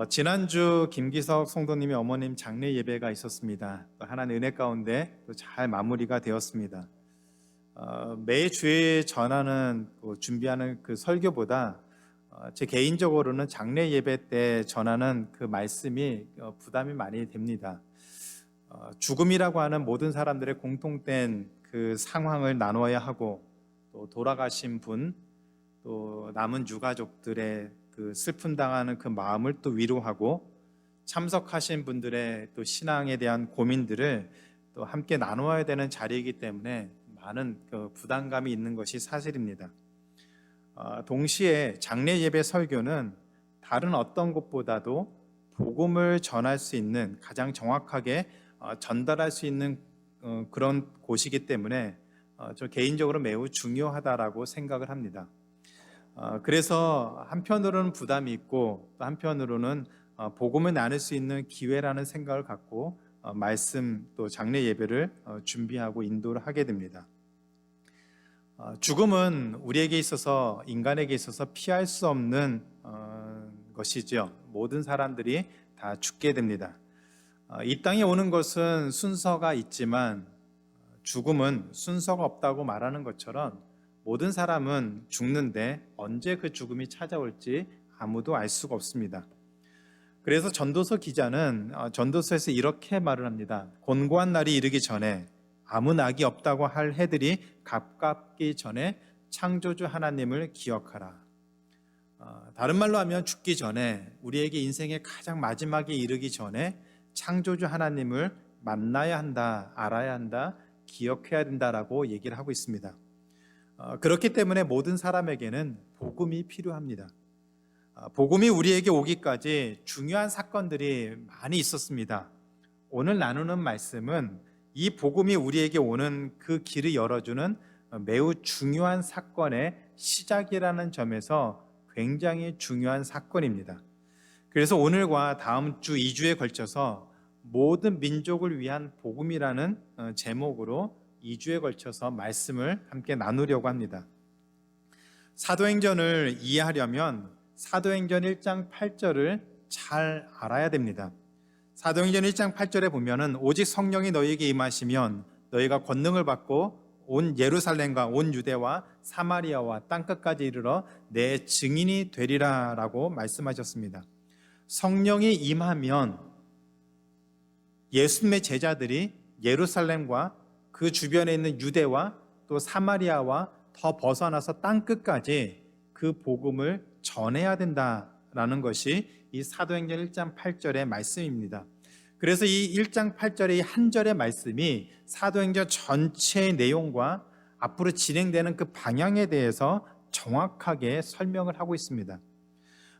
지난주 김기석 성도님의 어머님 장례 예배가 있었습니다. 또 하나님 은혜 가운데 또 잘 마무리가 되었습니다. 매주에 전하는 준비하는 그 설교보다 제 개인적으로는 장례 예배 때 전하는 그 말씀이 부담이 많이 됩니다. 죽음이라고 하는 모든 사람들의 공통된 그 상황을 나누어야 하고, 또 돌아가신 분, 또 남은 유가족들의 그 슬픔 당하는 그 마음을 또 위로하고, 참석하신 분들의 또 신앙에 대한 고민들을 또 함께 나누어야 되는 자리이기 때문에 많은 그 부담감이 있는 것이 사실입니다. 동시에 장례 예배 설교는 다른 어떤 것보다도 복음을 전할 수 있는, 가장 정확하게 전달할 수 있는 그런 곳이기 때문에 저 개인적으로 매우 중요하다라고 생각을 합니다. 그래서 한편으로는 부담이 있고, 또 한편으로는 복음을 나눌 수 있는 기회라는 생각을 갖고 말씀 또 장례 예배를 준비하고 인도를 하게 됩니다. 죽음은 우리에게 있어서, 인간에게 있어서 피할 수 없는 것이죠. 모든 사람들이 다 죽게 됩니다. 이 땅에 오는 것은 순서가 있지만 죽음은 순서가 없다고 말하는 것처럼 모든 사람은 죽는데 언제 그 죽음이 찾아올지 아무도 알 수가 없습니다. 그래서 전도서 기자는 전도서에서 이렇게 말을 합니다. 곤고한 날이 이르기 전에, 아무 낙이 없다고 할 해들이 가깝기 전에 창조주 하나님을 기억하라. 다른 말로 하면 죽기 전에, 우리에게 인생의 가장 마지막에 이르기 전에 창조주 하나님을 만나야 한다, 알아야 한다, 기억해야 된다라고 얘기를 하고 있습니다. 그렇기 때문에 모든 사람에게는 복음이 필요합니다. 복음이 우리에게 오기까지 중요한 사건들이 많이 있었습니다. 오늘 나누는 말씀은 이 복음이 우리에게 오는 그 길을 열어주는 매우 중요한 사건의 시작이라는 점에서 굉장히 중요한 사건입니다. 그래서 오늘과 다음 주 2주에 걸쳐서 모든 민족을 위한 복음이라는 제목으로 2주에 걸쳐서 말씀을 함께 나누려고 합니다. 사도행전을 이해하려면 사도행전 1장 8절을 잘 알아야 됩니다. 사도행전 1장 8절에 보면은 오직 성령이 너희에게 임하시면 너희가 권능을 받고 온 예루살렘과 온 유대와 사마리아와 땅끝까지 이르러 내 증인이 되리라 라고 말씀하셨습니다. 성령이 임하면 예수님의 제자들이 예루살렘과 그 주변에 있는 유대와 또 사마리아와 더 벗어나서 땅끝까지 그 복음을 전해야 된다라는 것이 이 사도행전 1장 8절의 말씀입니다. 그래서 이 1장 8절의 한 절의 말씀이 사도행전 전체의 내용과 앞으로 진행되는 그 방향에 대해서 정확하게 설명을 하고 있습니다.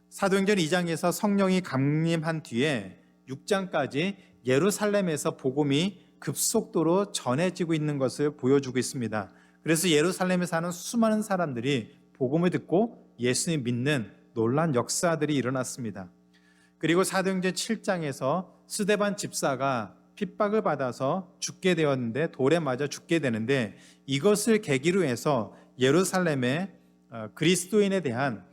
사도행전 2장에서 성령이 강림한 뒤에 6장까지 예루살렘에서 복음이 급속도로 전해지고 있는 것을 보여주고 있습니다. 그래서 예루살렘에 사는 수많은 사람들이 복음을 듣고 예수님 믿는 놀라운 역사들이 일어났습니다. 그리고 사도행전 7장에서 스데반 집사가 핍박을 받아서 죽게 되었는데, 돌에 맞아 죽게 되는데, 이것을 계기로 해서 예루살렘에 그리스도인에 대한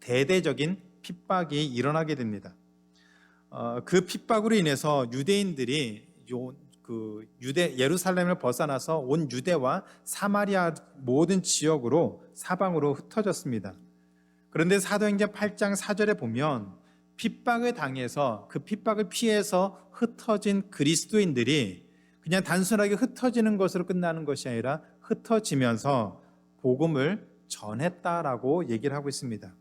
대대적인 핍박이 일어나게 됩니다. 그 핍박으로 인해서 유대인들이 예루살렘을 벗어나서 온 유대와 사마리아 모든 지역으로 사방으로 흩어졌습니다. 그런데 사도행전 8장 4절에 보면 핍박을 당해서 그 핍박을 피해서 흩어진 그리스도인들이 그냥 단순하게 흩어지는 것으로 끝나는 것이 아니라 흩어지면서 복음을 전했다라고 얘기를 하고 있습니다.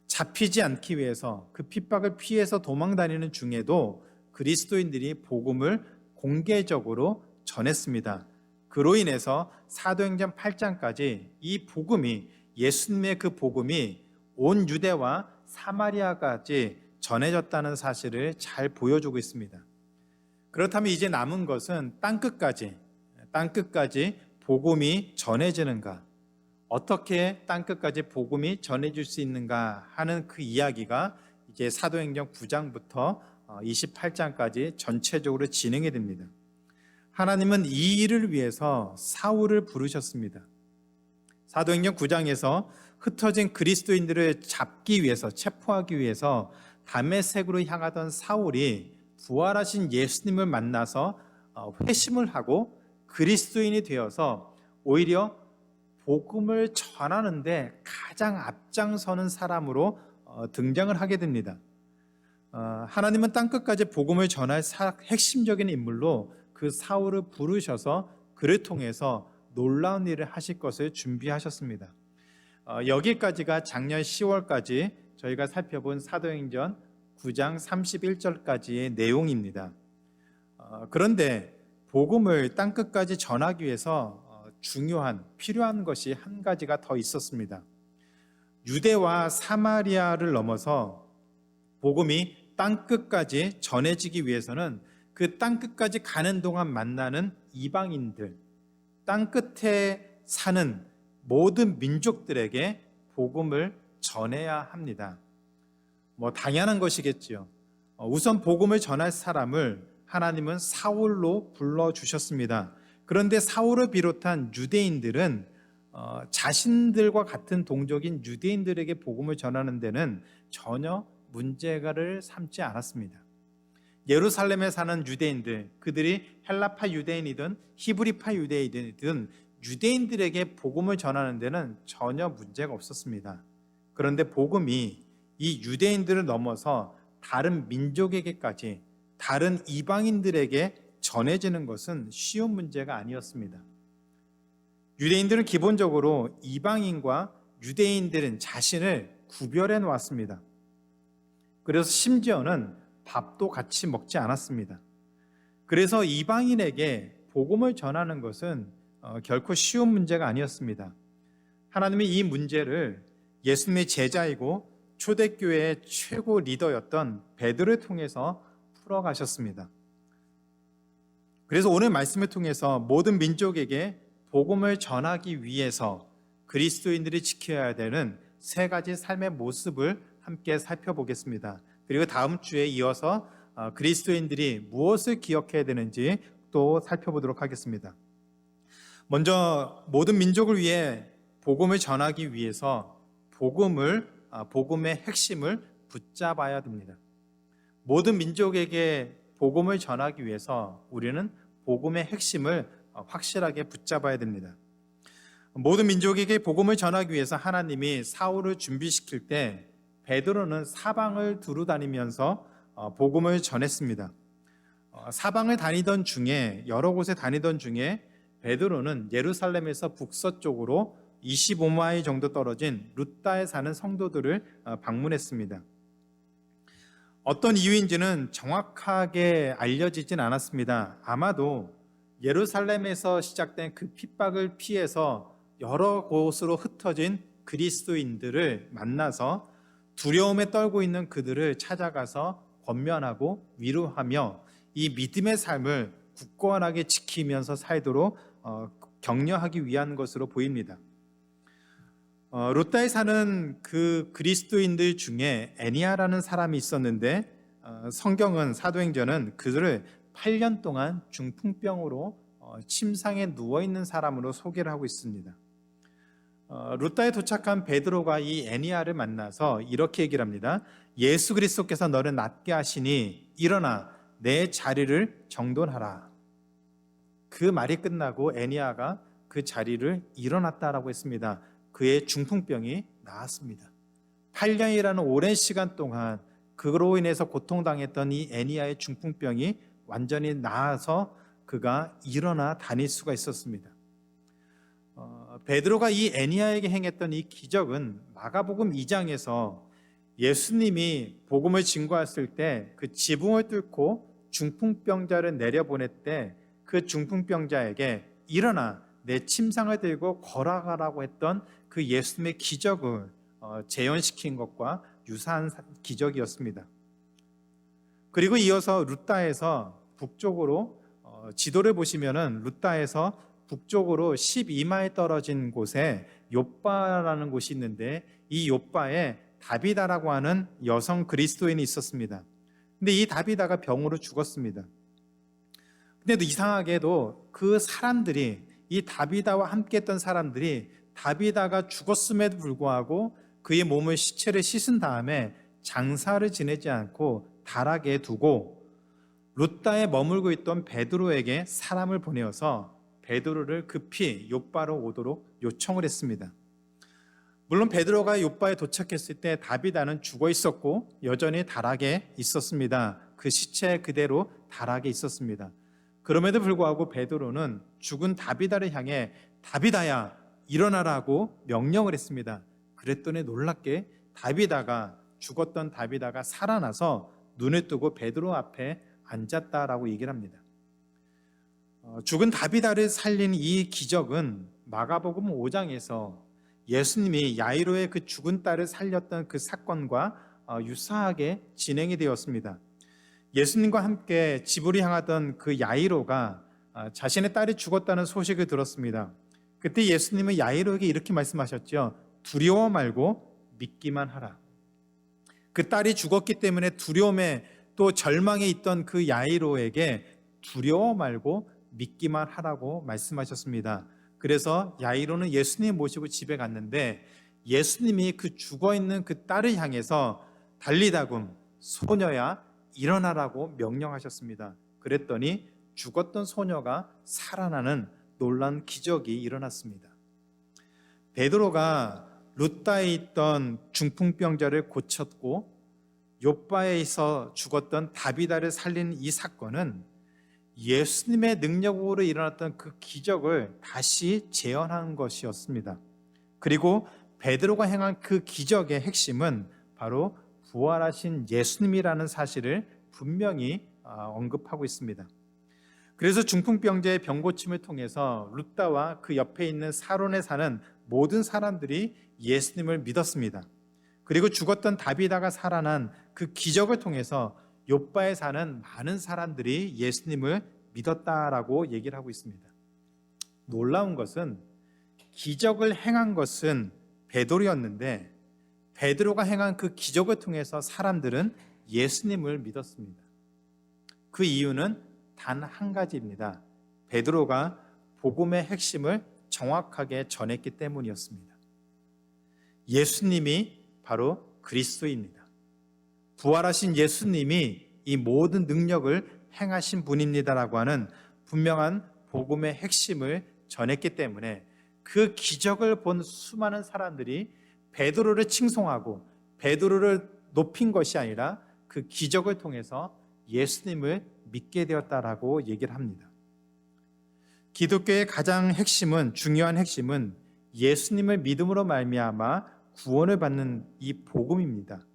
잡히지 않기 위해서 그 핍박을 피해서 도망다니는 중에도 그리스도인들이 복음을 공개적으로 전했습니다. 그로 인해서 사도행전 8장까지 이 복음이, 예수님의 그 복음이 온 유대와 사마리아까지 전해졌다는 사실을 잘 보여주고 있습니다. 그렇다면 이제 남은 것은 땅끝까지 복음이 전해지는가, 어떻게 땅끝까지 복음이 전해질 수 있는가 하는 그 이야기가 이제 사도행전 9장부터 28장까지 전체적으로 진행이 됩니다. 하나님은 이 일을 위해서 사울을 부르셨습니다. 사도행전 9장에서 흩어진 그리스도인들을 잡기 위해서, 체포하기 위해서 다메섹으로 향하던 사울이 부활하신 예수님을 만나서 회심을 하고 그리스도인이 되어서 오히려 복음을 전하는데 가장 앞장서는 사람으로 등장을 하게 됩니다. 하나님은 땅끝까지 복음을 전할 핵심적인 인물로 그 사울을 부르셔서 그를 통해서 놀라운 일을 하실 것을 준비하셨습니다. 여기까지가 작년 10월까지 저희가 살펴본 사도행전 9장 31절까지의 내용입니다. 그런데 복음을 땅끝까지 전하기 위해서 필요한 것이 한 가지가 더 있었습니다. 유대와 사마리아를 넘어서 복음이 땅끝까지 전해지기 위해서는 그 땅끝까지 가는 동안 만나는 이방인들, 땅끝에 사는 모든 민족들에게 복음을 전해야 합니다. 당연한 것이겠지요. 우선 복음을 전할 사람을 하나님은 사울로 불러주셨습니다. 그런데 사울을 비롯한 유대인들은 자신들과 같은 동족인 유대인들에게 복음을 전하는 데는 전혀 문제가를 삼지 않았습니다. 예루살렘에 사는 유대인들, 그들이 헬라파 유대인이든 히브리파 유대인이든 유대인들에게 복음을 전하는 데는 전혀 문제가 없었습니다. 그런데 복음이 이 유대인들을 넘어서 다른 민족에게까지, 다른 이방인들에게 전해지는 것은 쉬운 문제가 아니었습니다. 유대인들은 기본적으로 이방인과 유대인들은 자신을 구별해 놓았습니다. 그래서 심지어는 밥도 같이 먹지 않았습니다. 그래서 이방인에게 복음을 전하는 것은 결코 쉬운 문제가 아니었습니다. 하나님이 이 문제를 예수님의 제자이고 초대교회의 최고 리더였던 베드로를 통해서 풀어가셨습니다. 그래서 오늘 말씀을 통해서 모든 민족에게 복음을 전하기 위해서 그리스도인들이 지켜야 되는 세 가지 삶의 모습을 함께 살펴보겠습니다. 그리고 다음 주에 이어서 그리스도인들이 무엇을 기억해야 되는지 또 살펴보도록 하겠습니다. 먼저 모든 민족을 위해 복음을 전하기 위해서 복음의 핵심을 붙잡아야 됩니다. 모든 민족에게 복음을 전하기 위해서 우리는 복음의 핵심을 확실하게 붙잡아야 됩니다. 모든 민족에게 복음을 전하기 위해서 하나님이 사울을 준비시킬 때 베드로는 사방을 두루다니면서 복음을 전했습니다. 사방을 다니던 중에, 여러 곳에 다니던 중에 베드로는 예루살렘에서 북서쪽으로 25마일 정도 떨어진 룻다에 사는 성도들을 방문했습니다. 어떤 이유인지는 정확하게 알려지진 않았습니다. 아마도 예루살렘에서 시작된 그 핍박을 피해서 여러 곳으로 흩어진 그리스도인들을 만나서 두려움에 떨고 있는 그들을 찾아가서 권면하고 위로하며 이 믿음의 삶을 굳건하게 지키면서 살도록 격려하기 위한 것으로 보입니다. 룻다에 사는 그 그리스도인들 중에 애니아라는 사람이 있었는데 성경은, 사도행전은 그들을 8년 동안 중풍병으로 침상에 누워있는 사람으로 소개를 하고 있습니다. 룻다에 도착한 베드로가 이 애니아를 만나서 이렇게 얘기를 합니다. 예수 그리스도께서 너를 낫게 하시니 일어나 내 자리를 정돈하라. 그 말이 끝나고 애니아가 그 자리를 일어났다라고 했습니다. 그의 중풍병이 나았습니다. 8년이라는 오랜 시간 동안 그로 인해서 고통당했던 이 애니아의 중풍병이 완전히 나아서 그가 일어나 다닐 수가 있었습니다. 베드로가 이 애니아에게 행했던 이 기적은 마가복음 2장에서 예수님이 복음을 증거했을 때 그 지붕을 뚫고 중풍병자를 내려보낼 때 그 중풍병자에게 일어나 내 침상을 들고 걸어가라고 했던 그 예수님의 기적을 재현시킨 것과 유사한 기적이었습니다. 그리고 이어서 룻다에서 북쪽으로 지도를 보시면은 룻다에서 북쪽으로 12마일 떨어진 곳에 욥바라는 곳이 있는데 이 욥바에 다비다라고 하는 여성 그리스도인이 있었습니다. 근데 이 다비다가 병으로 죽었습니다. 근데 이상하게도 그 사람들이, 이 다비다와 함께 했던 사람들이 다비다가 죽었음에도 불구하고 그의 시체를 씻은 다음에 장사를 지내지 않고 다락에 두고 룻다에 머물고 있던 베드로에게 사람을 보내어서 베드로를 급히 욥바로 오도록 요청을 했습니다. 물론 베드로가 욥바에 도착했을 때 다비다는 죽어 있었고 여전히 다락에 있었습니다. 그 시체 그대로 다락에 있었습니다. 그럼에도 불구하고 베드로는 죽은 다비다를 향해 다비다야 일어나라고 명령을 했습니다. 그랬더니 놀랍게 죽었던 다비다가 살아나서 눈을 뜨고 베드로 앞에 앉았다라고 얘기를 합니다. 죽은 다비다를 살린 이 기적은 마가복음 5장에서 예수님이 야이로의 그 죽은 딸을 살렸던 그 사건과 유사하게 진행이 되었습니다. 예수님과 함께 집으로 향하던 그 야이로가 자신의 딸이 죽었다는 소식을 들었습니다. 그때 예수님은 야이로에게 이렇게 말씀하셨죠. 두려워 말고 믿기만 하라. 그 딸이 죽었기 때문에 두려움에 또 절망에 있던 그 야이로에게 두려워 말고 믿기만 하라고 말씀하셨습니다. 그래서 야이로는 예수님 모시고 집에 갔는데 예수님이 그 죽어있는 그 딸을 향해서 달리다굼 소녀야 일어나라고 명령하셨습니다. 그랬더니 죽었던 소녀가 살아나는 놀라운 기적이 일어났습니다. 베드로가 룻다에 있던 중풍병자를 고쳤고 욥바에서 죽었던 다비다를 살린 이 사건은 예수님의 능력으로 일어났던 그 기적을 다시 재현한 것이었습니다. 그리고 베드로가 행한 그 기적의 핵심은 바로 부활하신 예수님이라는 사실을 분명히 언급하고 있습니다. 그래서 중풍병자의 병고침을 통해서 룻다와 그 옆에 있는 사론에 사는 모든 사람들이 예수님을 믿었습니다. 그리고 죽었던 다비다가 살아난 그 기적을 통해서 욥바에 사는 많은 사람들이 예수님을 믿었다라고 얘기를 하고 있습니다. 놀라운 것은 기적을 행한 것은 베드로였는데 베드로가 행한 그 기적을 통해서 사람들은 예수님을 믿었습니다. 그 이유는 단 한 가지입니다. 베드로가 복음의 핵심을 정확하게 전했기 때문이었습니다. 예수님이 바로 그리스도입니다. 부활하신 예수님이 이 모든 능력을 행하신 분입니다라고 하는 분명한 복음의 핵심을 전했기 때문에 그 기적을 본 수많은 사람들이 베드로를 칭송하고 베드로를 높인 것이 아니라 그 기적을 통해서 예수님을 믿게 되었다라고 얘기를 합니다. 기독교의 가장 중요한 핵심은 예수님을 믿음으로 말미암아 구원을 받는 이 복음입니다.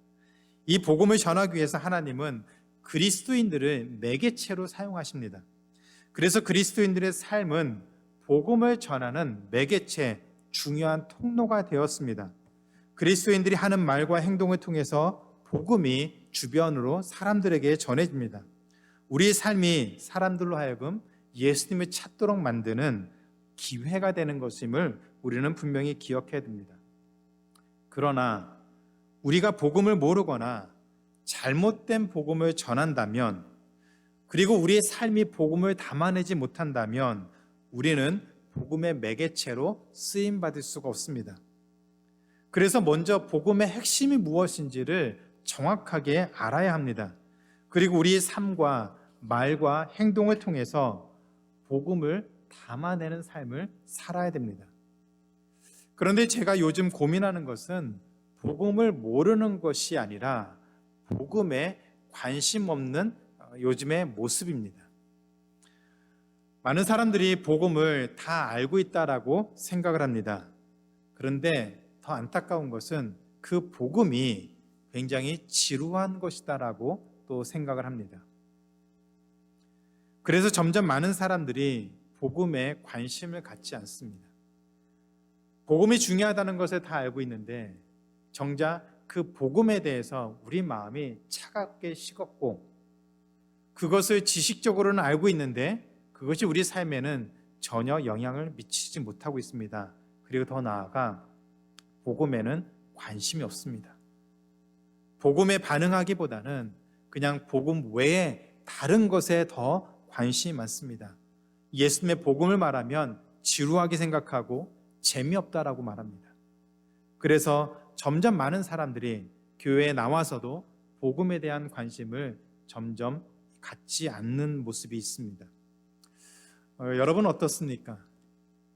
이 복음을 전하기 위해서 하나님은 그리스도인들을 매개체로 사용하십니다. 그래서 그리스도인들의 삶은 복음을 전하는 매개체, 중요한 통로가 되었습니다. 그리스도인들이 하는 말과 행동을 통해서 복음이 주변으로 사람들에게 전해집니다. 우리의 삶이 사람들로 하여금 예수님을 찾도록 만드는 기회가 되는 것임을 우리는 분명히 기억해야 됩니다. 그러나 우리가 복음을 모르거나 잘못된 복음을 전한다면, 그리고 우리의 삶이 복음을 담아내지 못한다면 우리는 복음의 매개체로 쓰임받을 수가 없습니다. 그래서 먼저 복음의 핵심이 무엇인지를 정확하게 알아야 합니다. 그리고 우리의 삶과 말과 행동을 통해서 복음을 담아내는 삶을 살아야 됩니다. 그런데 제가 요즘 고민하는 것은 복음을 모르는 것이 아니라 복음에 관심 없는 요즘의 모습입니다. 많은 사람들이 복음을 다 알고 있다라고 생각을 합니다. 그런데 더 안타까운 것은 그 복음이 굉장히 지루한 것이다라고 또 생각을 합니다. 그래서 점점 많은 사람들이 복음에 관심을 갖지 않습니다. 복음이 중요하다는 것을 다 알고 있는데 정작 그 복음에 대해서 우리 마음이 차갑게 식었고, 그것을 지식적으로는 알고 있는데 그것이 우리 삶에는 전혀 영향을 미치지 못하고 있습니다. 그리고 더 나아가 복음에는 관심이 없습니다. 복음에 반응하기보다는 그냥 복음 외에 다른 것에 더 관심이 많습니다. 예수님의 복음을 말하면 지루하게 생각하고 재미없다라고 말합니다. 그래서 점점 많은 사람들이 교회에 나와서도 복음에 대한 관심을 점점 갖지 않는 모습이 있습니다. 여러분 어떻습니까?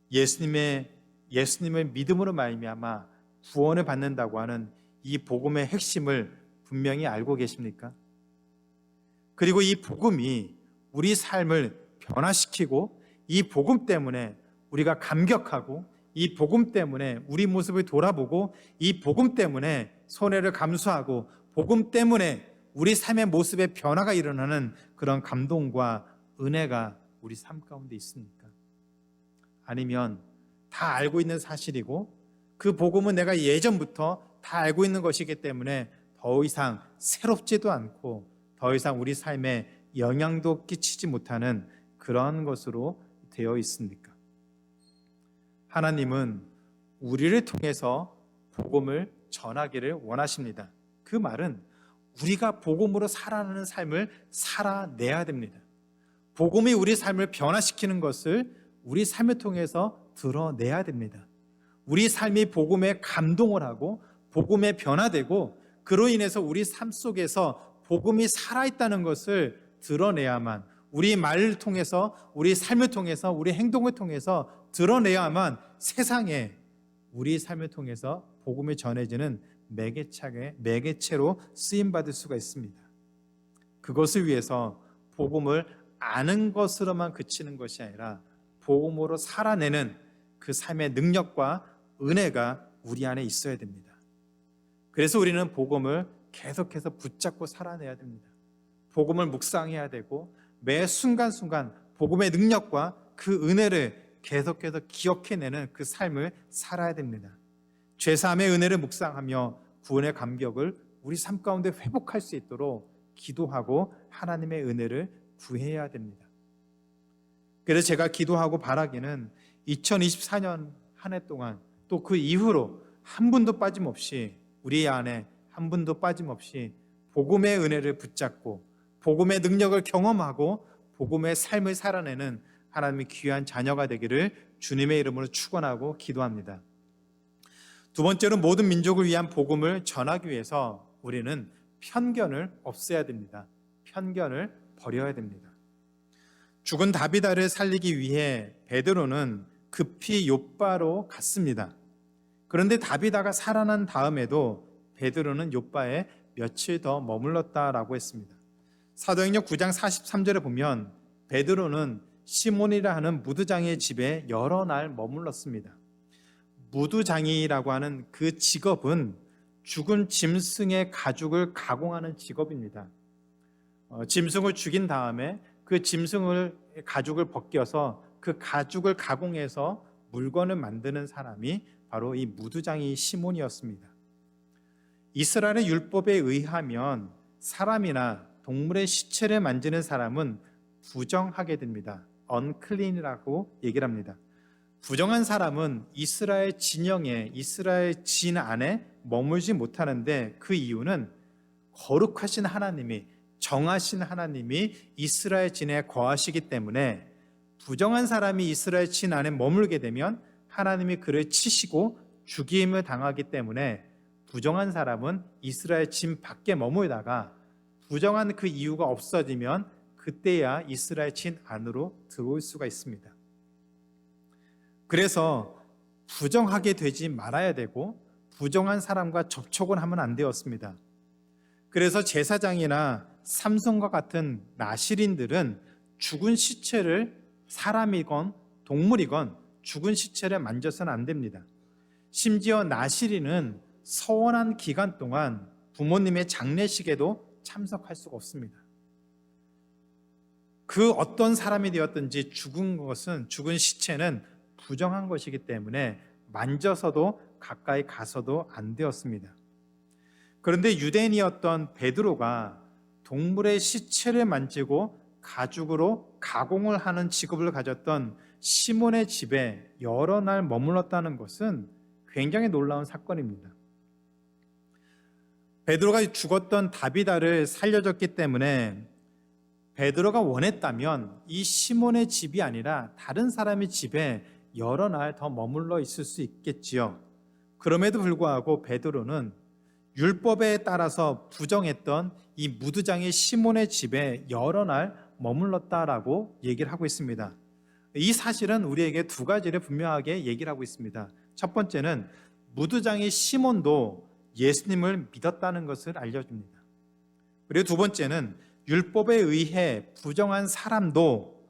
예수님을 믿음으로 말미암아 구원을 받는다고 하는 이 복음의 핵심을 분명히 알고 계십니까? 그리고 이 복음이 우리 삶을 변화시키고 이 복음 때문에 우리가 감격하고 이 복음 때문에 우리 모습을 돌아보고 이 복음 때문에 손해를 감수하고 복음 때문에 우리 삶의 모습에 변화가 일어나는 그런 감동과 은혜가 우리 삶 가운데 있습니까? 아니면 다 알고 있는 사실이고 그 복음은 내가 예전부터 다 알고 있는 것이기 때문에 더 이상 새롭지도 않고 더 이상 우리 삶에 영향도 끼치지 못하는 그런 것으로 되어 있습니까? 하나님은 우리를 통해서 복음을 전하기를 원하십니다. 그 말은 우리가 복음으로 살아가는 삶을 살아내야 됩니다. 복음이 우리 삶을 변화시키는 것을 우리 삶을 통해서 드러내야 됩니다. 우리 삶이 복음에 감동을 하고 복음에 변화되고 그로 인해서 우리 삶 속에서 복음이 살아있다는 것을 드러내야만, 우리 말을 통해서, 우리 삶을 통해서, 우리 행동을 통해서 드러내야만 세상에 우리 삶을 통해서 복음이 전해지는 매개체로 쓰임받을 수가 있습니다. 그것을 위해서 복음을 아는 것으로만 그치는 것이 아니라 복음으로 살아내는 그 삶의 능력과 은혜가 우리 안에 있어야 됩니다. 그래서 우리는 복음을 계속해서 붙잡고 살아내야 됩니다. 복음을 묵상해야 되고 매 순간순간 복음의 능력과 그 은혜를 계속해서 기억해내는 그 삶을 살아야 됩니다. 죄사함의 은혜를 묵상하며 구원의 감격을 우리 삶 가운데 회복할 수 있도록 기도하고 하나님의 은혜를 구해야 됩니다. 그래서 제가 기도하고 바라기는 2024년 한 해 동안 또 그 이후로 한 분도 빠짐없이 우리 안에 한 분도 빠짐없이 복음의 은혜를 붙잡고 복음의 능력을 경험하고 복음의 삶을 살아내는 하나님의 귀한 자녀가 되기를 주님의 이름으로 축원하고 기도합니다. 두 번째로 모든 민족을 위한 복음을 전하기 위해서 우리는 편견을 없애야 됩니다. 편견을 버려야 됩니다. 죽은 다비다를 살리기 위해 베드로는 급히 욥바로 갔습니다. 그런데 다비다가 살아난 다음에도 베드로는 욥바에 며칠 더 머물렀다라고 했습니다. 사도행전 9장 43절에 보면 베드로는 시몬이라 하는 무두장의 집에 여러 날 머물렀습니다. 무두장이라고 하는 그 직업은 죽은 짐승의 가죽을 가공하는 직업입니다. 짐승을 죽인 다음에 그 가죽을 벗겨서 그 가죽을 가공해서 물건을 만드는 사람이 바로 이 무두장이 시몬이었습니다. 이스라엘의 율법에 의하면 사람이나 동물의 시체를 만지는 사람은 부정하게 됩니다. unclean이라고 얘기를 합니다. 부정한 사람은 이스라엘 진영에, 이스라엘 진 안에 머물지 못하는데 그 이유는 거룩하신 하나님이, 정하신 하나님이 이스라엘 진에 거하시기 때문에 부정한 사람이 이스라엘 진 안에 머물게 되면 하나님이 그를 치시고 죽임을 당하기 때문에 부정한 사람은 이스라엘 진 밖에 머물다가 부정한 그 이유가 없어지면 그때야 이스라엘 진 안으로 들어올 수가 있습니다. 그래서 부정하게 되지 말아야 되고 부정한 사람과 접촉을 하면 안 되었습니다. 그래서 제사장이나 삼손과 같은 나실인들은 죽은 시체를 사람이건 동물이건 죽은 시체를 만져서는 안 됩니다. 심지어 나실인은 서원한 기간 동안 부모님의 장례식에도 참석할 수가 없습니다. 그 어떤 사람이 되었든지 죽은 시체는 부정한 것이기 때문에 만져서도 가까이 가서도 안 되었습니다. 그런데 유대인이었던 베드로가 동물의 시체를 만지고 가죽으로 가공을 하는 직업을 가졌던 시몬의 집에 여러 날 머물렀다는 것은 굉장히 놀라운 사건입니다. 베드로가 죽었던 다비다를 살려줬기 때문에 베드로가 원했다면 이 시몬의 집이 아니라 다른 사람의 집에 여러 날 더 머물러 있을 수 있겠지요. 그럼에도 불구하고 베드로는 율법에 따라서 부정했던 이 무드장의 시몬의 집에 여러 날 머물렀다라고 얘기를 하고 있습니다. 이 사실은 우리에게 두 가지를 분명하게 얘기를 하고 있습니다. 첫 번째는 무드장의 시몬도 예수님을 믿었다는 것을 알려줍니다. 그리고 두 번째는 율법에 의해 부정한 사람도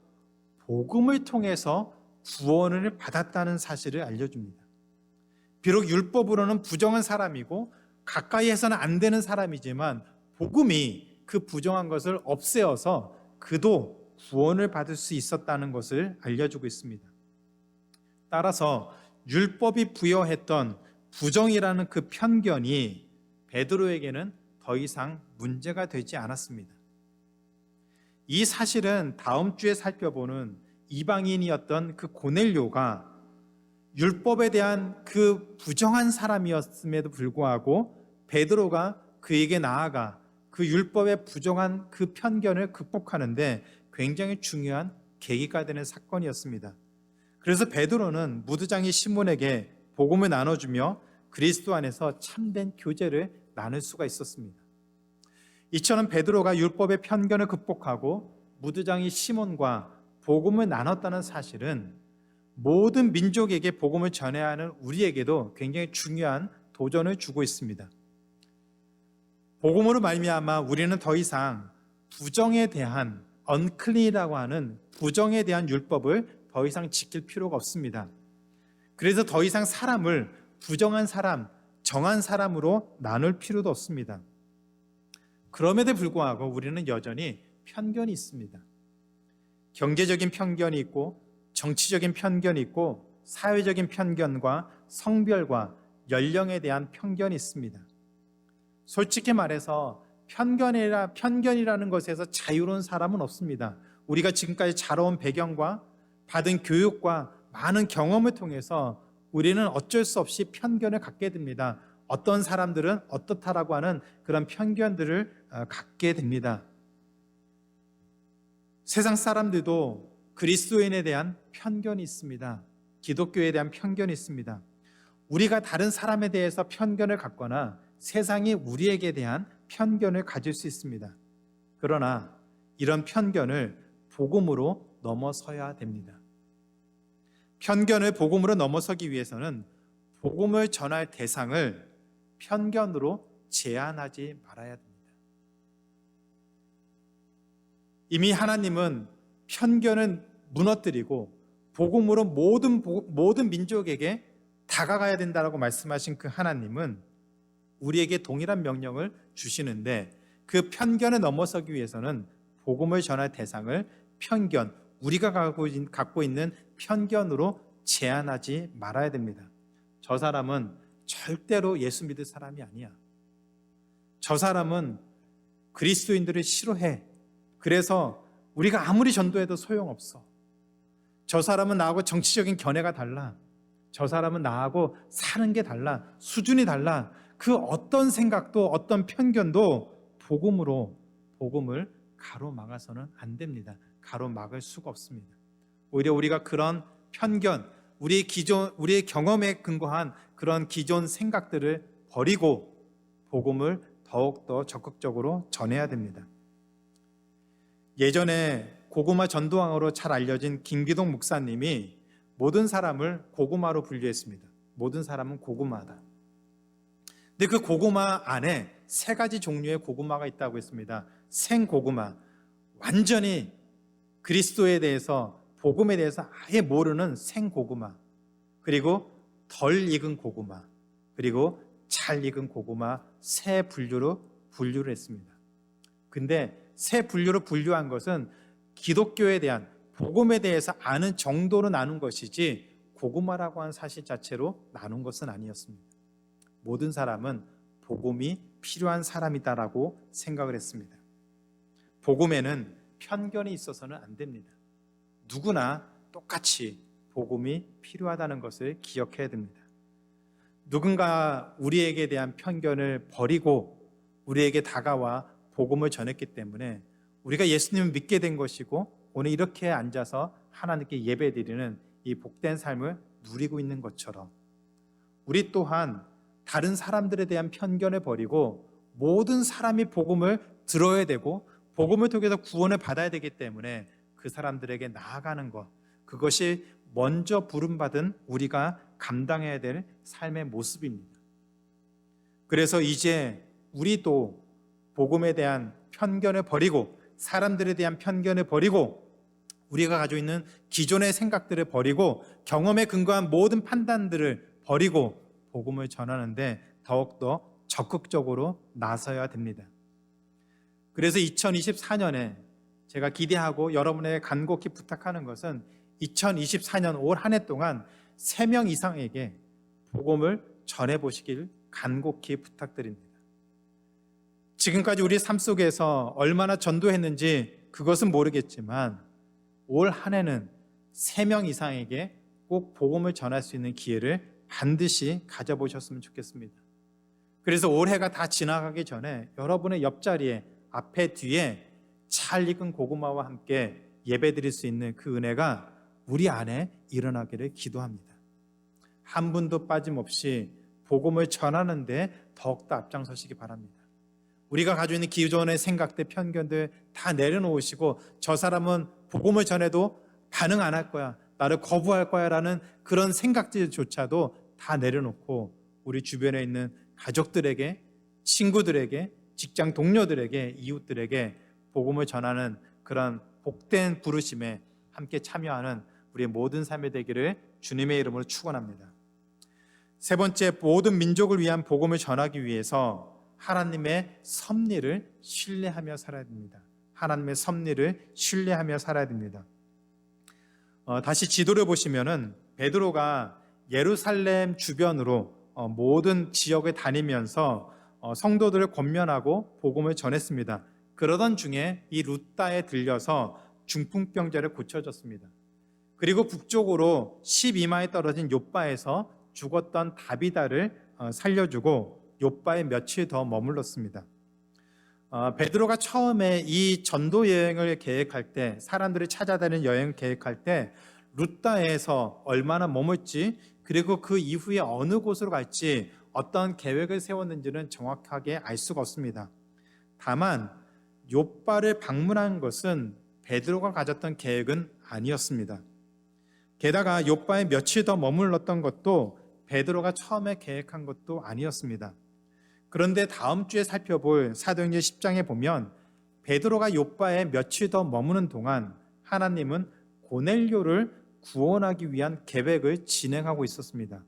복음을 통해서 구원을 받았다는 사실을 알려줍니다. 비록 율법으로는 부정한 사람이고 가까이 해서는 안 되는 사람이지만 복음이 그 부정한 것을 없애어서 그도 구원을 받을 수 있었다는 것을 알려주고 있습니다. 따라서 율법이 부여했던 부정이라는 그 편견이 베드로에게는 더 이상 문제가 되지 않았습니다. 이 사실은 다음 주에 살펴보는 이방인이었던 그 고넬료가 율법에 대한 그 부정한 사람이었음에도 불구하고 베드로가 그에게 나아가 그 율법의 부정한 그 편견을 극복하는데 굉장히 중요한 계기가 되는 사건이었습니다. 그래서 베드로는 무드장이 시몬에게 복음을 나눠주며 그리스도 안에서 참된 교제를 나눌 수가 있었습니다. 이처럼 베드로가 율법의 편견을 극복하고 무드장이 시몬과 복음을 나눴다는 사실은 모든 민족에게 복음을 전해야 하는 우리에게도 굉장히 중요한 도전을 주고 있습니다. 복음으로 말미암아 우리는 더 이상 부정에 대한 언클린이라고 하는 부정에 대한 율법을 더 이상 지킬 필요가 없습니다. 그래서 더 이상 사람을 부정한 사람, 정한 사람으로 나눌 필요도 없습니다. 그럼에도 불구하고 우리는 여전히 편견이 있습니다. 경제적인 편견이 있고 정치적인 편견이 있고 사회적인 편견과 성별과 연령에 대한 편견이 있습니다. 솔직히 말해서 편견이라는 것에서 자유로운 사람은 없습니다. 우리가 지금까지 자라온 배경과 받은 교육과 많은 경험을 통해서 우리는 어쩔 수 없이 편견을 갖게 됩니다. 어떤 사람들은 어떻다라고 하는 그런 편견들을 갖게 됩니다. 세상 사람들도 그리스도인에 대한 편견이 있습니다. 기독교에 대한 편견이 있습니다. 우리가 다른 사람에 대해서 편견을 갖거나 세상이 우리에게 대한 편견을 가질 수 있습니다. 그러나 이런 편견을 복음으로 넘어서야 됩니다. 편견을 복음으로 넘어서기 위해서는 복음을 전할 대상을 편견으로 제한하지 말아야 됩니다. 이미 하나님은 편견은 무너뜨리고 복음으로 모든 민족에게 다가가야 된다고 말씀하신 그 하나님은 우리에게 동일한 명령을 주시는데 그 편견을 넘어서기 위해서는 복음을 전할 대상을 편견, 우리가 갖고 있는 편견으로 제한하지 말아야 됩니다. 저 사람은 절대로 예수 믿을 사람이 아니야. 저 사람은 그리스도인들을 싫어해. 그래서 우리가 아무리 전도해도 소용없어. 저 사람은 나하고 정치적인 견해가 달라. 저 사람은 나하고 사는 게 달라. 수준이 달라. 그 어떤 생각도 어떤 편견도 복음을 가로막아서는 안 됩니다. 가로막을 수가 없습니다. 오히려 우리가 그런 편견, 우리의 경험에 근거한 그런 기존 생각들을 버리고 복음을 더욱더 적극적으로 전해야 됩니다. 예전에 고구마 전도왕으로 잘 알려진 김기동 목사님이 모든 사람을 고구마로 분류했습니다. 모든 사람은 고구마다. 근데 그 고구마 안에 세 가지 종류의 고구마가 있다고 했습니다. 생고구마, 완전히 그리스도에 대해서 복음에 대해서 아예 모르는 생고구마, 그리고 덜 익은 고구마, 그리고 잘 익은 고구마 세 분류로 분류를 했습니다. 근데 세 분류로 분류한 것은 기독교에 대한 복음에 대해서 아는 정도로 나눈 것이지 고구마라고 하는 사실 자체로 나눈 것은 아니었습니다. 모든 사람은 복음이 필요한 사람이다라고 생각을 했습니다. 복음에는 편견이 있어서는 안 됩니다. 누구나 똑같이 복음이 필요하다는 것을 기억해야 됩니다. 누군가 우리에게 대한 편견을 버리고 우리에게 다가와 복음을 전했기 때문에 우리가 예수님을 믿게 된 것이고 오늘 이렇게 앉아서 하나님께 예배드리는 이 복된 삶을 누리고 있는 것처럼 우리 또한 다른 사람들에 대한 편견을 버리고 모든 사람이 복음을 들어야 되고 복음을 통해서 구원을 받아야 되기 때문에 그 사람들에게 나아가는 것, 그것이 먼저 부름받은 우리가 감당해야 될 삶의 모습입니다. 그래서 이제 우리도 복음에 대한 편견을 버리고 사람들에 대한 편견을 버리고 우리가 가지고 있는 기존의 생각들을 버리고 경험에 근거한 모든 판단들을 버리고 복음을 전하는데 더욱더 적극적으로 나서야 됩니다. 그래서 2024년에 제가 기대하고 여러분에게 간곡히 부탁하는 것은 2024년 올 한 해 동안 3명 이상에게 복음을 전해보시길 간곡히 부탁드립니다. 지금까지 우리 삶 속에서 얼마나 전도했는지 그것은 모르겠지만 올 한 해는 3명 이상에게 꼭 복음을 전할 수 있는 기회를 반드시 가져보셨으면 좋겠습니다. 그래서 올해가 다 지나가기 전에 여러분의 옆자리에 앞에 뒤에 잘 익은 고구마와 함께 예배드릴 수 있는 그 은혜가 우리 안에 일어나기를 기도합니다. 한 분도 빠짐없이 복음을 전하는 데 더욱더 앞장서시기 바랍니다. 우리가 가지고 있는 기존의 생각들, 편견들 다 내려놓으시고 저 사람은 복음을 전해도 반응 안 할 거야, 나를 거부할 거야 라는 그런 생각들조차도 다 내려놓고 우리 주변에 있는 가족들에게, 친구들에게, 직장 동료들에게, 이웃들에게 복음을 전하는 그런 복된 부르심에 함께 참여하는 우리의 모든 삶이 되기를 주님의 이름으로 축원합니다. 세 번째, 모든 민족을 위한 복음을 전하기 위해서 하나님의 섭리를 신뢰하며 살아야 됩니다. 하나님의 섭리를 신뢰하며 살아야 됩니다. 다시 지도를 보시면은 베드로가 예루살렘 주변으로 모든 지역을 다니면서 성도들을 권면하고 복음을 전했습니다. 그러던 중에 이 루다에 들려서 중풍병자를 고쳐줬습니다. 그리고 북쪽으로 12마일 떨어진 욥바에서 죽었던 다비다를 살려주고 욥바에 며칠 더 머물렀습니다. 베드로가 처음에 이 전도 여행을 계획할 때, 사람들이 찾아다니는 여행을 계획할 때 루다에서 얼마나 머물지, 그리고 그 이후에 어느 곳으로 갈지 어떤 계획을 세웠는지는 정확하게 알 수가 없습니다. 다만 욥바를 방문한 것은 베드로가 가졌던 계획은 아니었습니다. 게다가 욥바에 며칠 더 머물렀던 것도 베드로가 처음에 계획한 것도 아니었습니다. 그런데 다음 주에 살펴볼 사도행전 10장에 보면 베드로가 욥바에 며칠 더 머무는 동안 하나님은 고넬료를 구원하기 위한 계획을 진행하고 있었습니다.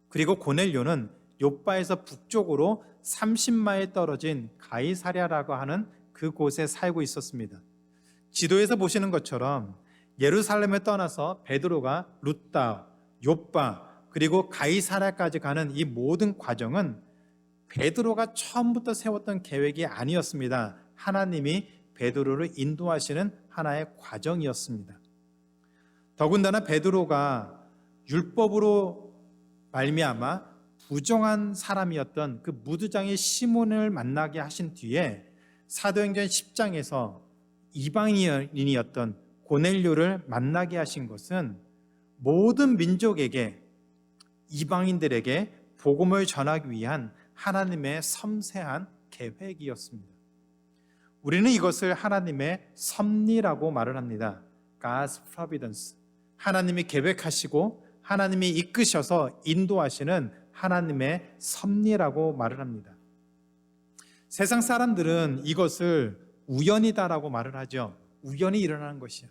그리고 고넬료는 욥바에서 북쪽으로 30마일 떨어진 가이사랴라고 하는 그곳에 살고 있었습니다. 지도에서 보시는 것처럼 예루살렘을 떠나서 베드로가 루다, 욥바, 그리고 가이사랴까지 가는 이 모든 과정은 베드로가 처음부터 세웠던 계획이 아니었습니다. 하나님이 베드로를 인도하시는 하나의 과정이었습니다. 더군다나 베드로가 율법으로 말미암아 부정한 사람이었던 그 무드장의 시몬을 만나게 하신 뒤에 사도행전 10장에서 이방인이었던 고넬료를 만나게 하신 것은 모든 민족에게, 이방인들에게 복음을 전하기 위한 하나님의 섬세한 계획이었습니다. 우리는 이것을 하나님의 섭리라고 말을 합니다. God's providence. 하나님이 계획하시고 하나님이 이끄셔서 인도하시는 하나님의 섭리라고 말을 합니다. 세상 사람들은 이것을 우연이다라고 말을 하죠. 우연히 일어나는 것이야.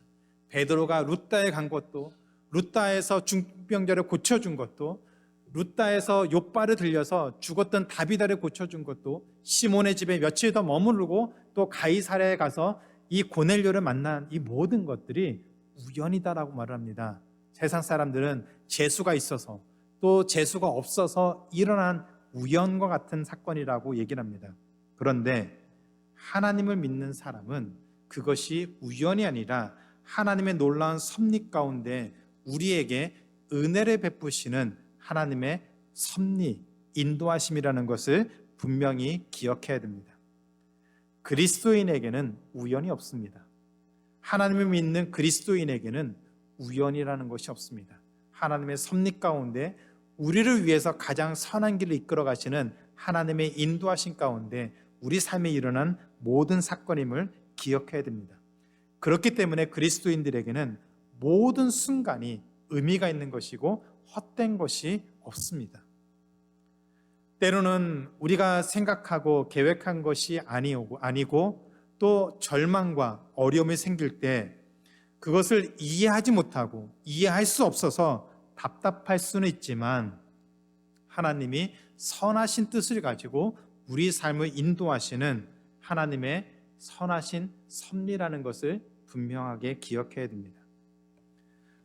베드로가 루다에 간 것도, 루다에서 중풍병자를 고쳐준 것도, 루다에서 욥바를 들려서 죽었던 다비다를 고쳐준 것도, 시몬의 집에 며칠 더 머무르고 또 가이사랴에 가서 이 고넬료를 만난 이 모든 것들이 우연이다라고 말을 합니다. 세상 사람들은 재수가 있어서 또 재수가 없어서 일어난 우연과 같은 사건이라고 얘기를 합니다. 그런데 하나님을 믿는 사람은 그것이 우연이 아니라 하나님의 놀라운 섭리 가운데 우리에게 은혜를 베푸시는 하나님의 섭리, 인도하심이라는 것을 분명히 기억해야 됩니다. 그리스도인에게는 우연이 없습니다. 하나님을 믿는 그리스도인에게는 우연이라는 것이 없습니다. 하나님의 섭리 가운데 우리를 위해서 가장 선한 길을 이끌어 가시는 하나님의 인도하신 가운데 우리 삶에 일어난 모든 사건임을 기억해야 됩니다. 그렇기 때문에 그리스도인들에게는 모든 순간이 의미가 있는 것이고 헛된 것이 없습니다. 때로는 우리가 생각하고 계획한 것이 아니고 또 절망과 어려움이 생길 때 그것을 이해하지 못하고 이해할 수 없어서 답답할 수는 있지만 하나님이 선하신 뜻을 가지고 우리 삶을 인도하시는 하나님의 선하신 섭리라는 것을 분명하게 기억해야 됩니다.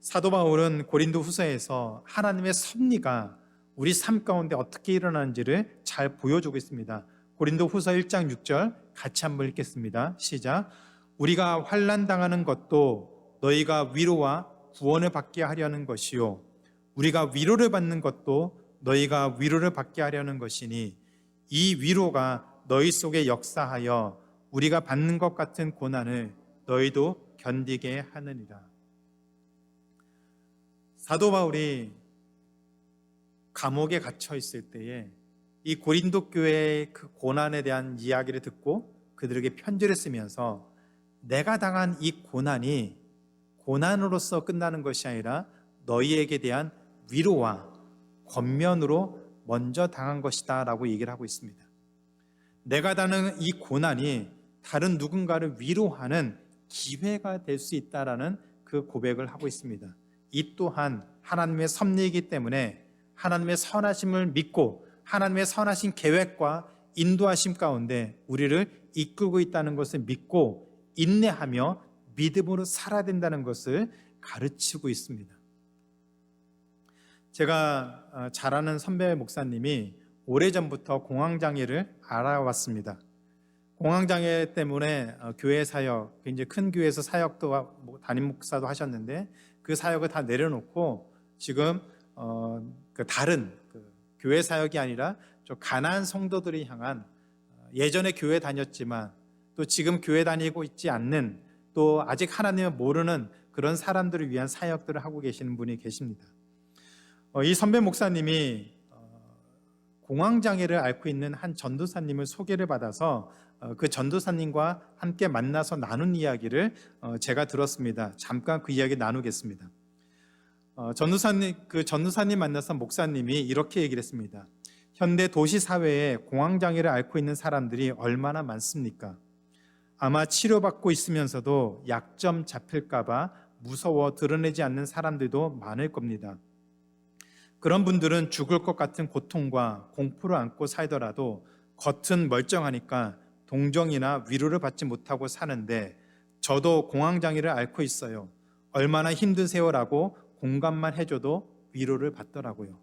사도 바울은 고린도 후서에서 하나님의 섭리가 우리 삶 가운데 어떻게 일어나는지를 잘 보여주고 있습니다. 고린도 후서 1장 6절 같이 한번 읽겠습니다. 시작. 우리가 환난 당하는 것도 너희가 위로와 구원을 받게 하려는 것이요 우리가 위로를 받는 것도 너희가 위로를 받게 하려는 것이니 이 위로가 너희 속에 역사하여 우리가 받는 것 같은 고난을 너희도 견디게 하느니라. 사도 바울이 감옥에 갇혀 있을 때에 이 고린도 교회의 그 고난에 대한 이야기를 듣고 그들에게 편지를 쓰면서 내가 당한 이 고난이 고난으로서 끝나는 것이 아니라 너희에게 대한 위로와 권면으로 먼저 당한 것이다 라고 얘기를 하고 있습니다. 내가 당한 이 고난이 다른 누군가를 위로하는 기회가 될 수 있다라는 그 고백을 하고 있습니다. 이 또한 하나님의 섭리이기 때문에 하나님의 선하심을 믿고 하나님의 선하신 계획과 인도하심 가운데 우리를 이끌고 있다는 것을 믿고 인내하며 믿음으로 살아야 된다는 것을 가르치고 있습니다. 제가 잘 아는 선배 목사님이 오래전부터 공황장애를 알아왔습니다. 공황장애 때문에 교회 사역, 굉장히 큰 교회에서 사역도 담임 목사도 하셨는데 그 사역을 다 내려놓고 지금 다른 교회 사역이 아니라 좀 가난한 성도들이 향한 예전에 교회 다녔지만 또 지금 교회 다니고 있지 않는 또 아직 하나님을 모르는 그런 사람들을 위한 사역들을 하고 계시는 분이 계십니다. 이 선배 목사님이 공황장애를 앓고 있는 한 전도사님을 소개를 받아서 그 전도사님과 함께 만나서 나눈 이야기를 제가 들었습니다. 잠깐 그 이야기 나누겠습니다. 전도사님 만나서 목사님이 이렇게 얘기를 했습니다. 현대 도시 사회에 공황장애를 앓고 있는 사람들이 얼마나 많습니까? 아마 치료받고 있으면서도 약점 잡힐까봐 무서워 드러내지 않는 사람들도 많을 겁니다. 그런 분들은 죽을 것 같은 고통과 공포를 안고 살더라도 겉은 멀쩡하니까 동정이나 위로를 받지 못하고 사는데 저도 공황장애를 앓고 있어요. 얼마나 힘드세요라고 공감만 해줘도 위로를 받더라고요.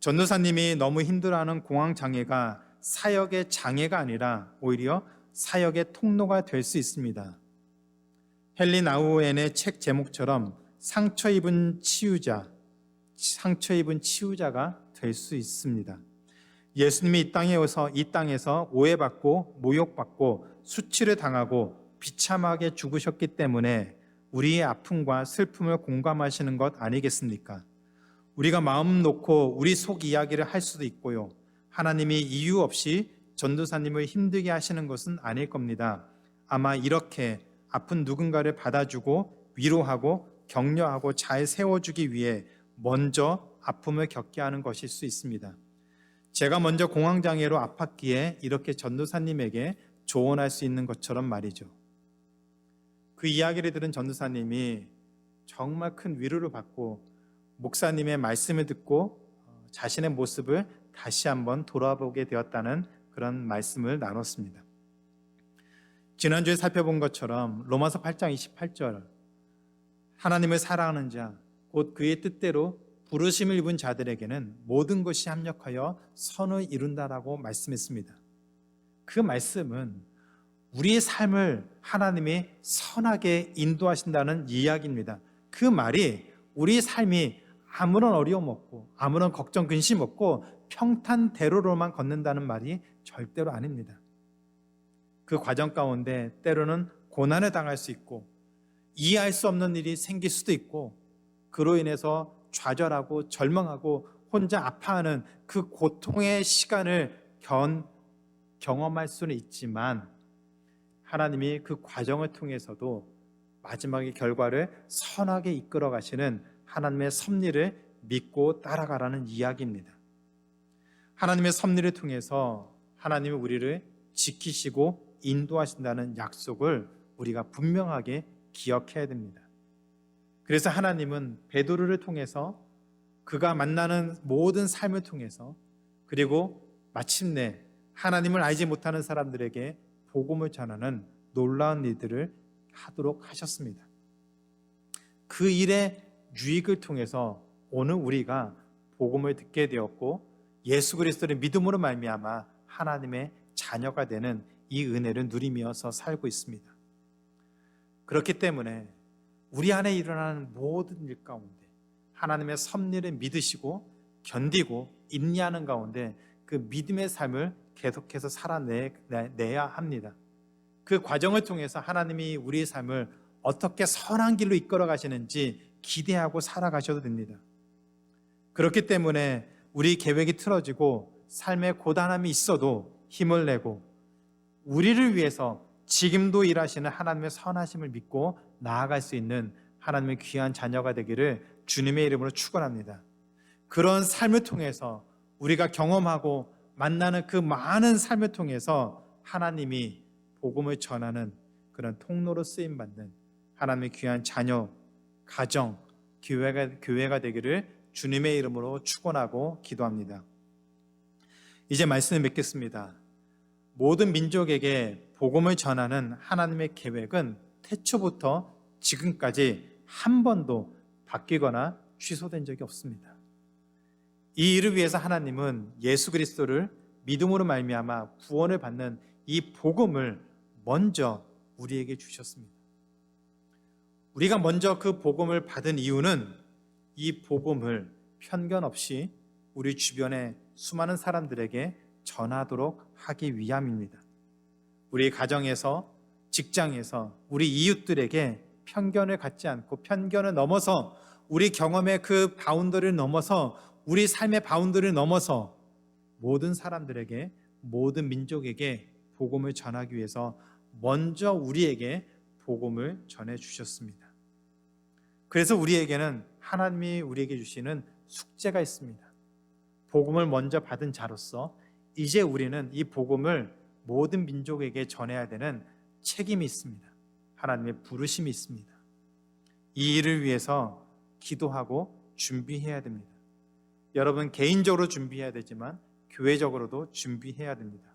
전도사님이 너무 힘들어하는 공황장애가 사역의 장애가 아니라 오히려 사역의 통로가 될 수 있습니다. 헨리 나우엔의 책 제목처럼 상처 입은 치유자가 될 수 있습니다. 예수님이 이 땅에서 오해받고 모욕받고 수치를 당하고 비참하게 죽으셨기 때문에 우리의 아픔과 슬픔을 공감하시는 것 아니겠습니까? 우리가 마음 놓고 우리 속 이야기를 할 수도 있고요. 하나님이 이유 없이 전도사님을 힘들게 하시는 것은 아닐 겁니다. 아마 이렇게 아픈 누군가를 받아주고 위로하고 격려하고 잘 세워주기 위해 먼저 아픔을 겪게 하는 것일 수 있습니다. 제가 먼저 공황장애로 아팠기에 이렇게 전도사님에게 조언할 수 있는 것처럼 말이죠. 그 이야기를 들은 전도사님이 정말 큰 위로를 받고 목사님의 말씀을 듣고 자신의 모습을 다시 한번 돌아보게 되었다는 그런 말씀을 나눴습니다. 지난주에 살펴본 것처럼 로마서 8장 28절 하나님을 사랑하는 자 곧 그의 뜻대로 부르심을 입은 자들에게는 모든 것이 합력하여 선을 이룬다라고 말씀했습니다. 그 말씀은 우리의 삶을 하나님이 선하게 인도하신다는 이야기입니다. 그 말이 우리 삶이 아무런 어려움 없고 아무런 걱정 근심 없고 평탄대로로만 걷는다는 말이 절대로 아닙니다. 그 과정 가운데 때로는 고난을 당할 수 있고 이해할 수 없는 일이 생길 수도 있고 그로 인해서 좌절하고 절망하고 혼자 아파하는 그 고통의 시간을 경험할 수는 있지만 하나님이 그 과정을 통해서도 마지막의 결과를 선하게 이끌어 가시는 하나님의 섭리를 믿고 따라가라는 이야기입니다. 하나님의 섭리를 통해서 하나님이 우리를 지키시고 인도하신다는 약속을 우리가 분명하게 기억해야 됩니다. 그래서 하나님은 베드로를 통해서 그가 만나는 모든 삶을 통해서 그리고 마침내 하나님을 알지 못하는 사람들에게 복음을 전하는 놀라운 일들을 하도록 하셨습니다. 그 일의 유익을 통해서 오늘 우리가 복음을 듣게 되었고 예수 그리스도를 믿음으로 말미암아 하나님의 자녀가 되는 이 은혜를 누리면서 살고 있습니다. 그렇기 때문에 우리 안에 일어나는 모든 일 가운데 하나님의 섭리를 믿으시고 견디고 인내하는 가운데 그 믿음의 삶을 계속해서 살아내야 합니다. 그 과정을 통해서 하나님이 우리의 삶을 어떻게 선한 길로 이끌어 가시는지 기대하고 살아가셔도 됩니다. 그렇기 때문에 우리 계획이 틀어지고 삶에 고단함이 있어도 힘을 내고 우리를 위해서 지금도 일하시는 하나님의 선하심을 믿고 나아갈 수 있는 하나님의 귀한 자녀가 되기를 주님의 이름으로 축원합니다. 그런 삶을 통해서 우리가 경험하고 만나는 그 많은 삶을 통해서 하나님이 복음을 전하는 그런 통로로 쓰임받는 하나님의 귀한 자녀, 가정, 교회가 되기를 주님의 이름으로 축원하고 기도합니다. 이제 말씀을 맺겠습니다. 모든 민족에게 복음을 전하는 하나님의 계획은 태초부터 지금까지 한 번도 바뀌거나 취소된 적이 없습니다. 이 일을 위해서 하나님은 예수 그리스도를 믿음으로 말미암아 구원을 받는 이 복음을 먼저 우리에게 주셨습니다. 우리가 먼저 그 복음을 받은 이유는 이 복음을 편견 없이 우리 주변의 수많은 사람들에게 전하도록 하기 위함입니다. 우리 가정에서, 직장에서, 우리 이웃들에게 편견을 갖지 않고 편견을 넘어서 우리 경험의 그 바운더리를 넘어서 우리 삶의 바운더리를 넘어서 모든 사람들에게, 모든 민족에게 복음을 전하기 위해서 먼저 우리에게 복음을 전해 주셨습니다. 그래서 우리에게는 하나님이 우리에게 주시는 숙제가 있습니다. 복음을 먼저 받은 자로서 이제 우리는 이 복음을 모든 민족에게 전해야 되는 책임이 있습니다. 하나님의 부르심이 있습니다. 이 일을 위해서 기도하고 준비해야 됩니다. 여러분 개인적으로 준비해야 되지만 교회적으로도 준비해야 됩니다.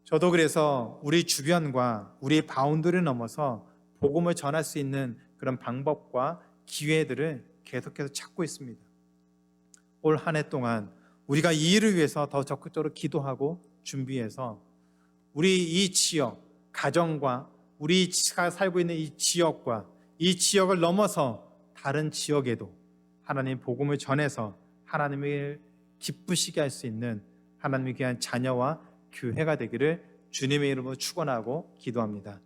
저도 그래서 우리 주변과 우리 바운더리를 넘어서 복음을 전할 수 있는 그런 방법과 기회들을 계속해서 찾고 있습니다. 올 한 해 동안 우리가 이 일을 위해서 더 적극적으로 기도하고 준비해서 우리 이 지역, 가정과 우리가 살고 있는 이 지역과 이 지역을 넘어서 다른 지역에도 하나님 복음을 전해서 하나님을 기쁘시게 할 수 있는 하나님의 귀한 자녀와 교회가 되기를 주님의 이름으로 축원하고 기도합니다.